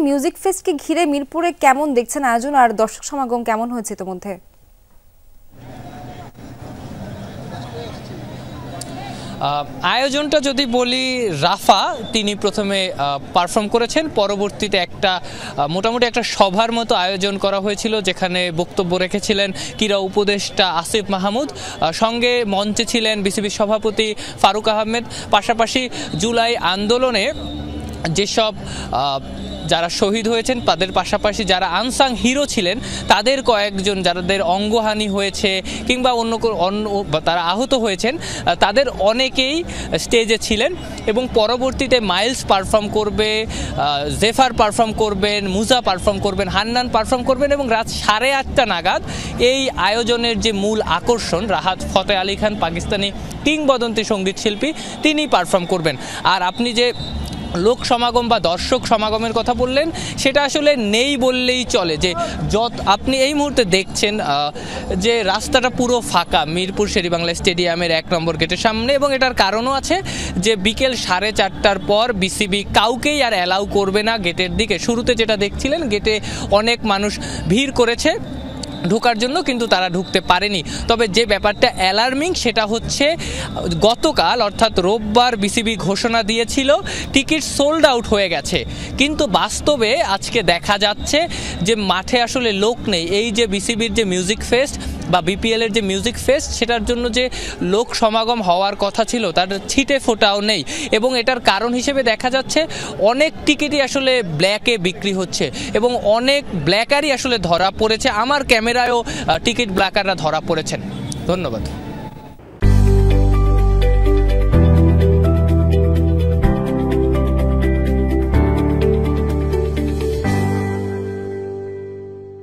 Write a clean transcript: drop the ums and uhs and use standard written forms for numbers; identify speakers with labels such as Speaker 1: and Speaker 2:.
Speaker 1: Music ফেস্টকে ঘিরে মিরপুরে কেমন দেখছেন আয়োজন আর দর্শক সমাগম কেমন হয়েছে ইতোমধ্যে?
Speaker 2: আয়োজনটা যদি বলি, রাফা তিনি প্রথমে পারফর্ম করেছেন, পরবর্তীতে একটা মোটামুটি একটা সভার মতো আয়োজন করা হয়েছিল, যেখানে বক্তব্য রেখেছিলেন ক্রীড়া উপদেষ্টা আসিফ মাহমুদ, সঙ্গে মঞ্চে ছিলেন বিসিবির সভাপতি ফারুক আহমেদ। পাশাপাশি জুলাই আন্দোলনে যেসব যারা শহীদ হয়েছেন তাদের পাশাপাশি যারা আনসাং হিরো ছিলেন তাদের কয়েকজন, যাদের অঙ্গহানি হয়েছে কিংবা অন্য তারা আহত হয়েছেন, তাদের অনেকেই স্টেজে ছিলেন। এবং পরবর্তীতে মাইলস পারফর্ম করবে, জেফার পারফর্ম করবেন, মুজা পারফর্ম করবেন, হান্নান পারফর্ম করবেন এবং রাত 8:30 নাগাদ এই আয়োজনের যে মূল আকর্ষণ রাহাত ফতে আলী খান, পাকিস্তানি কিংবদন্তি সঙ্গীত শিল্পী, তিনি পারফর্ম করবেন। আর আপনি যে লোক সমাগম বা দর্শক সমাগমের কথা বললেন, সেটা আসলে নেই বললেই চলে। যে আপনি এই মুহূর্তে দেখছেন যে রাস্তাটা পুরো ফাঁকা মিরপুর শেরেবাংলা স্টেডিয়ামের 1 নম্বর গেটের সামনে, এবং এটার কারণও আছে যে বিকেল 4:30টার পর বিসিবি কাউকেই আর অ্যালাউ করবে না গেটের দিকে। শুরুতে যেটা দেখছিলেন, গেটে অনেক মানুষ ভিড় করেছে ঢোকার জন্য, কিন্তু তারা ঢুকতে পারেনি। তবে যে ব্যাপারটা অ্যালার্মিং সেটা হচ্ছে, গতকাল অর্থাৎ রোববার বিসিবি ঘোষণা দিয়েছিল টিকিট সোল্ড আউট হয়ে গেছে, কিন্তু বাস্তবে আজকে দেখা যাচ্ছে যে মাঠে আসলে লোক নেই। এই যে বিসিবির যে মিউজিক ফেস্ট বা বিপিএলের যে মিউজিক ফেস্ট, সেটার জন্য যে লোক সমাগম হওয়ার কথা ছিল তার ছিটে ফোটাও নেই। এবং এটার কারণ হিসেবে দেখা যাচ্ছে অনেক টিকিটই আসলে ব্ল্যাকে বিক্রি হচ্ছে এবং অনেক ব্ল্যাকারই আসলে ধরা পড়েছে। আমার ক্যামেরায়ও টিকিট ব্ল্যাকাররা ধরা পড়েছেন। ধন্যবাদ।